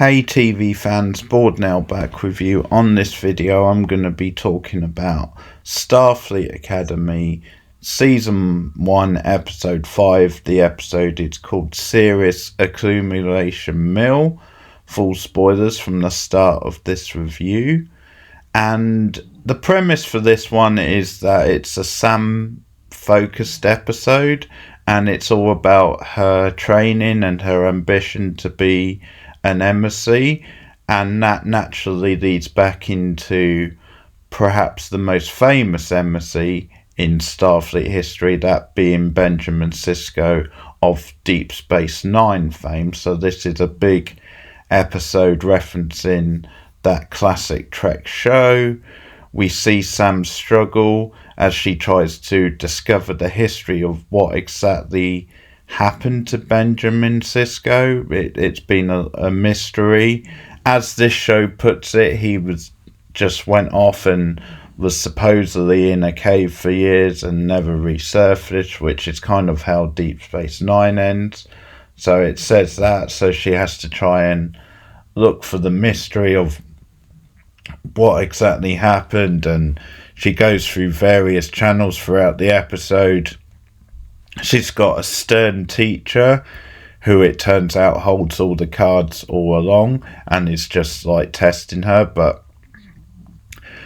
Hey TV fans, Bored now back with you. On this video I'm going to be talking about Starfleet Academy Season 1 Episode 5. The episode is called Serious Accumulation Mill. Full spoilers from the start of this review. And the premise for this one is that it's a Sam focused episode, and it's all about her training and her ambition to be an emissary, and that naturally leads back into perhaps the most famous emissary in Starfleet history, that being Benjamin Sisko of Deep Space Nine fame. So this is a big episode referencing that classic Trek show. We see Sam struggle as she tries to discover the history of what exactly happened to Benjamin Sisko. It's been a mystery. As this show puts it, he just went off and was supposedly in a cave for years and never resurfaced, which is kind of how Deep Space Nine ends. So it says that, so she has to try and look for the mystery of what exactly happened, and she goes through various channels throughout the episode. She's got a stern teacher who it turns out holds all the cards all along and is just like testing her, but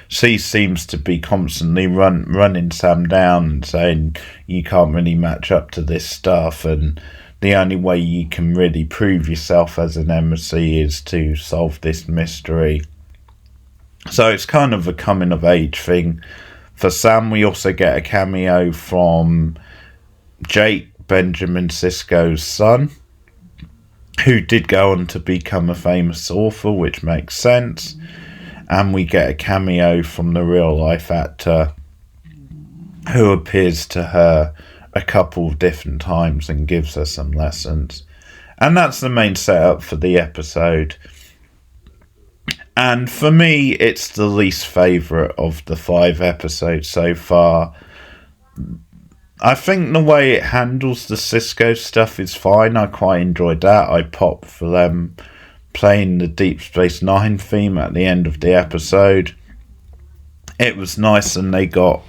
she seems to be constantly running Sam down and saying you can't really match up to this stuff, and the only way you can really prove yourself as an emissary is to solve this mystery. So it's kind of a coming of age thing for Sam. We also get a cameo from Jake, Benjamin Sisko's son, who did go on to become a famous author, which makes sense. And we get a cameo from the real life actor who appears to her a couple of different times and gives her some lessons. And that's the main setup for the episode. And for me, it's the least favourite of the 5 episodes so far. I think the way it handles the Sisko stuff is fine. I quite enjoyed that. I popped for them playing the Deep Space Nine theme at the end of the episode. It was nice, and they got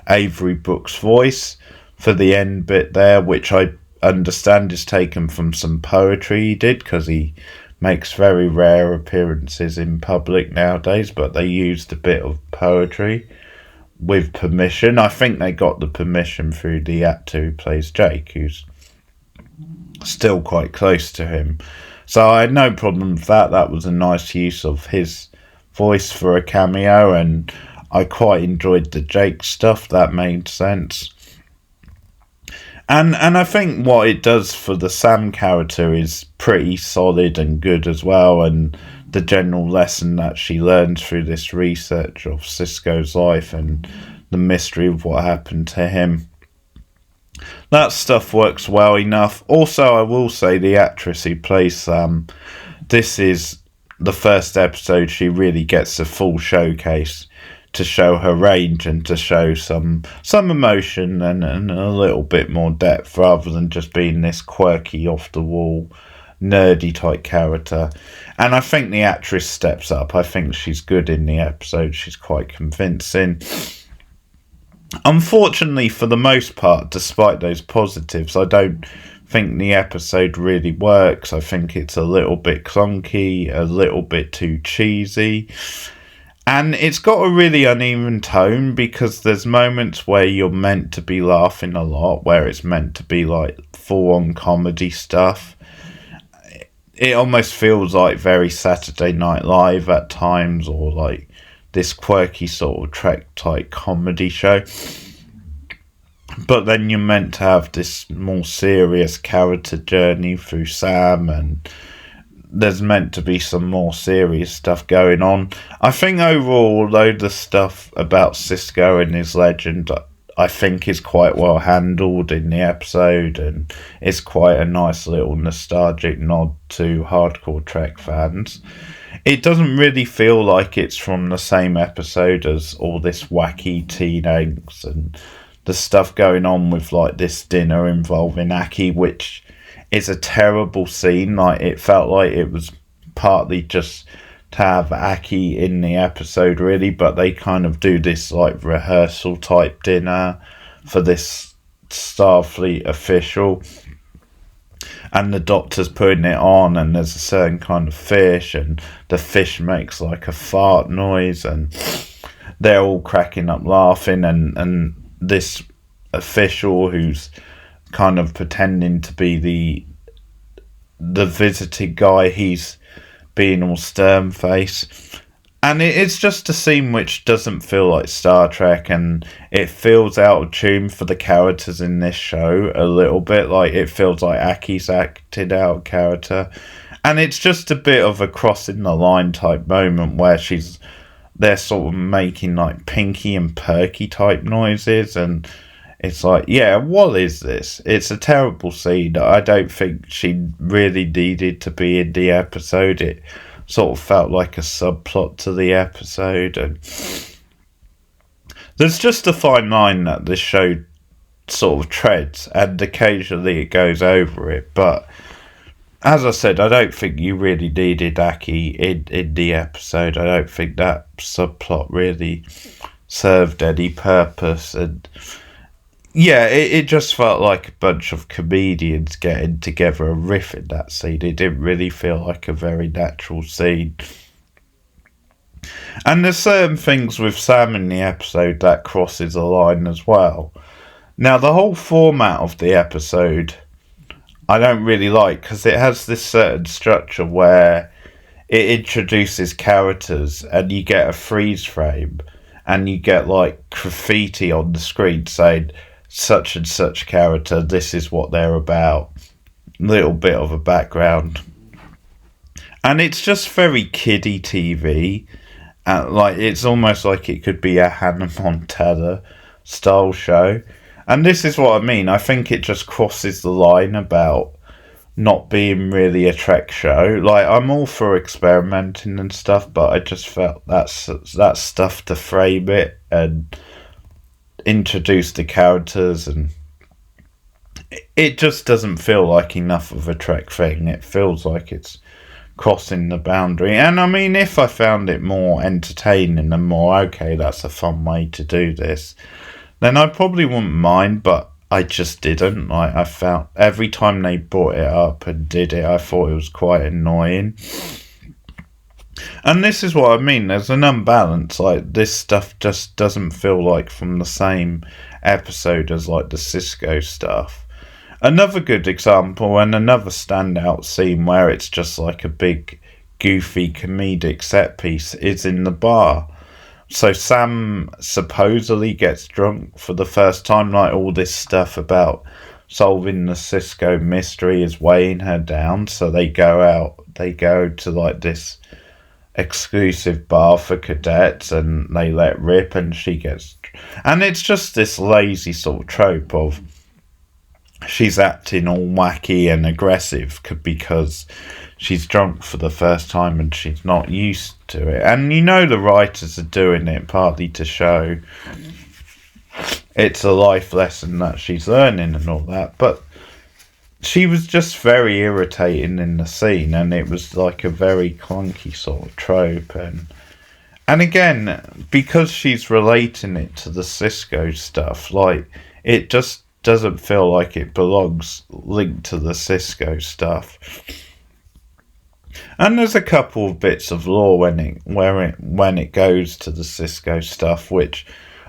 Avery Brooks' voice for the end bit there, which I understand is taken from some poetry he did, because he makes very rare appearances in public nowadays, but they used a bit of poetry with permission. I think they got the permission through the actor who plays Jake, who's still quite close to him. So I had no problem with that. That was a nice use of his voice for a cameo, and I quite enjoyed the Jake stuff. That made sense. And I think what it does for the Sam character is pretty solid and good as well, and the general lesson that she learns through this research of Sisko's life and the mystery of what happened to him. That stuff works well enough. Also, I will say the actress who plays Sam, this is the first episode she really gets a full showcase to show her range and to show some emotion and a little bit more depth, rather than just being this quirky, off-the-wall, nerdy type character. And I think the actress steps up. I think she's good in the episode. She's quite convincing. Unfortunately, for the most part, despite those positives, I don't think the episode really works. I think it's a little bit clunky, a little bit too cheesy. And it's got a really uneven tone, because there's moments where you're meant to be laughing a lot, where it's meant to be like full-on comedy stuff. It almost feels like very Saturday Night Live at times, or like this quirky sort of Trek-type comedy show. But then you're meant to have this more serious character journey through Sam, and there's meant to be some more serious stuff going on. I think overall, although the stuff about Sisko and his legend, I think is quite well handled in the episode, and it's quite a nice little nostalgic nod to hardcore Trek fans. It doesn't really feel like it's from the same episode as all this wacky teen angst and the stuff going on with like this dinner involving Aki, which is a terrible scene. Like, it felt like it was partly just to have Aki in the episode, really, but they kind of do this like rehearsal type dinner for this Starfleet official, and the Doctor's putting it on, and there's a certain kind of fish, and the fish makes like a fart noise, and they're all cracking up laughing, and this official who's kind of pretending to be the visited guy, he's being all stern face, and it's just a scene which doesn't feel like Star Trek, and it feels out of tune for the characters in this show a little bit. Like, it feels like Aki's acted out character, and it's just a bit of a crossing the line type moment where they're sort of making like Pinky and Perky type noises, and it's like, yeah, what is this? It's a terrible scene. I don't think she really needed to be in the episode. It sort of felt like a subplot to the episode, and there's just a fine line that this show sort of treads, and occasionally it goes over it. But as I said, I don't think you really needed Aki in the episode. I don't think that subplot really served any purpose, and yeah, it just felt like a bunch of comedians getting together and riffing that scene. It didn't really feel like a very natural scene. And there's certain things with Sam in the episode that crosses a line as well. Now, the whole format of the episode I don't really like, because it has this certain structure where it introduces characters and you get a freeze frame and you get like graffiti on the screen saying such and such character, this is what they're about, little bit of a background, and it's just very kiddie TV. Like, it's almost like it could be a Hannah Montana style show, and this is what I mean. I think it just crosses the line about not being really a Trek show. Like, I'm all for experimenting and stuff, but I just felt that's stuff to frame it and introduce the characters, and it just doesn't feel like enough of a Trek thing. It feels like it's crossing the boundary. And I mean, if I found it more entertaining and more, okay, that's a fun way to do this, then I probably wouldn't mind, but I just didn't. Like, I felt every time they brought it up and did it, I thought it was quite annoying. And this is what I mean, there's an unbalance. Like, this stuff just doesn't feel like from the same episode as like the Cisco stuff. Another good example and another standout scene where it's just like a big goofy comedic set piece is in the bar. So Sam supposedly gets drunk for the first time. Like, all this stuff about solving the Cisco mystery is weighing her down, so they go to like this exclusive bar for cadets and they let rip, and she gets, and it's just this lazy sort of trope of she's acting all wacky and aggressive because she's drunk for the first time and she's not used to it. And you know, the writers are doing it partly to show it's a life lesson that she's learning and all that, but she was just very irritating in the scene, and it was like a very clunky sort of trope. And again, because she's relating it to the Cisco stuff, like, it just doesn't feel like it belongs linked to the Cisco stuff. And there's a couple of bits of lore when it goes to the Cisco stuff, which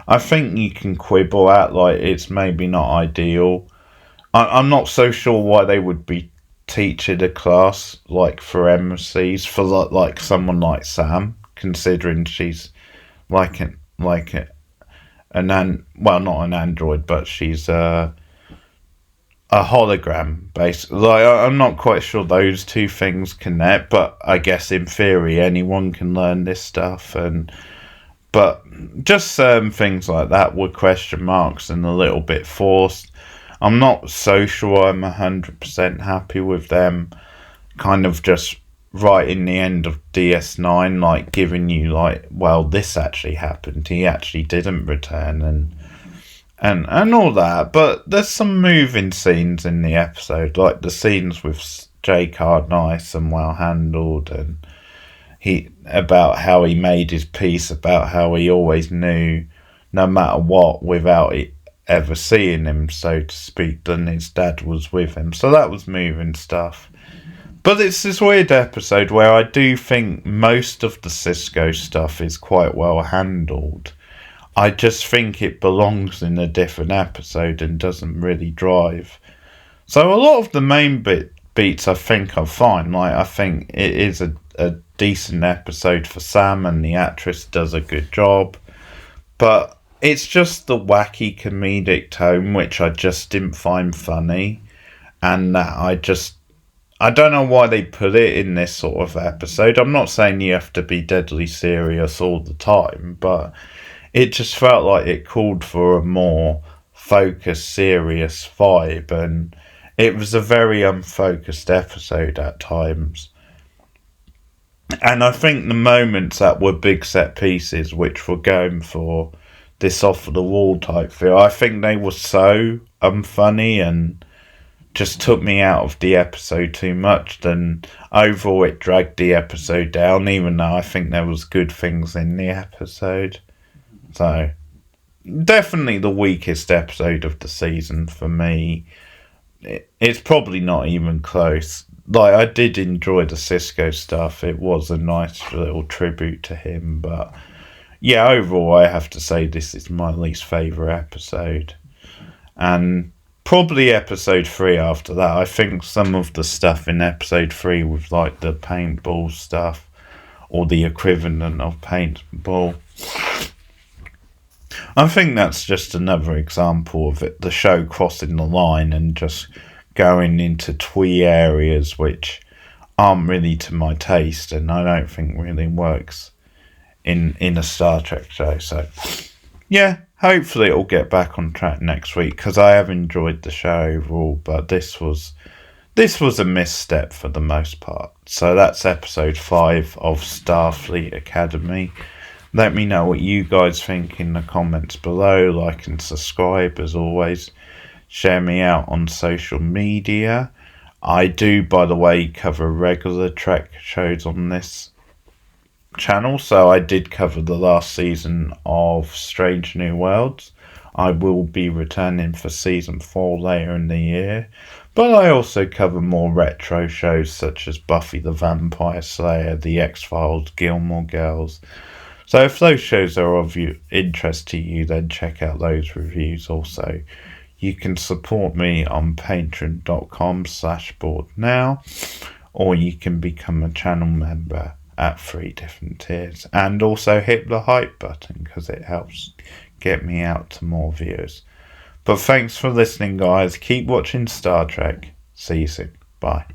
I think you can quibble at. Like, it's maybe not ideal. I'm not so sure why they would be teaching a class like for MCs for like someone like Sam, considering she's not an android, but she's a hologram basically. Like, I'm not quite sure those two things connect, but I guess in theory anyone can learn this stuff. But just certain things like that were question marks and a little bit forced. I'm not so sure I'm 100% happy with them kind of just right in the end of DS9, like, giving you like, well, this actually happened, he actually didn't return, and all that. But there's some moving scenes in the episode, like the scenes with J-Card nice and well handled, and about how he made his peace, about how he always knew no matter what, without it ever seeing him, so to speak, then his dad was with him. So that was moving stuff. But it's this weird episode where I do think most of the Cisco stuff is quite well handled. I just think it belongs in a different episode and doesn't really drive. So a lot of the main beats I think are fine. Like, I think it is a decent episode for Sam, and the actress does a good job. But it's just the wacky comedic tone which I just didn't find funny, and that I don't know why they put it in this sort of episode. I'm not saying you have to be deadly serious all the time, but it just felt like it called for a more focused, serious vibe, and it was a very unfocused episode at times. And I think the moments that were big set pieces, which were going for this off-the-wall type feel, I think they were so unfunny and just took me out of the episode too much. Then overall it dragged the episode down, even though I think there was good things in the episode. So definitely the weakest episode of the season for me. It's probably not even close. Like, I did enjoy the Cisco stuff. It was a nice little tribute to him, but yeah, overall I have to say this is my least favourite episode. And probably episode 3 after that. I think some of the stuff in episode 3 with like the paintball stuff, or the equivalent of paintball, I think that's just another example of it, the show crossing the line and just going into twee areas which aren't really to my taste, and I don't think really works in a Star Trek show. So yeah, hopefully it'll get back on track next week, because I have enjoyed the show overall, but this was a misstep for the most part. So that's episode 5 of Starfleet Academy. Let me know what you guys think in the comments below. Like and subscribe as always. Share me out on social media. I do, by the way, cover regular Trek shows on this channel. So I did cover the last season of Strange New Worlds. I will be returning for season 4 later in the year. But I also cover more retro shows such as Buffy the Vampire Slayer, The X-Files, Gilmore Girls. So if those shows are of interest to you, then check out those reviews also. You can support me on patreon.com/boardnow, or you can become a channel member at 3 different tiers. And also hit the hype button, because it helps get me out to more viewers. But thanks for listening, guys. Keep watching Star Trek. See you soon. Bye.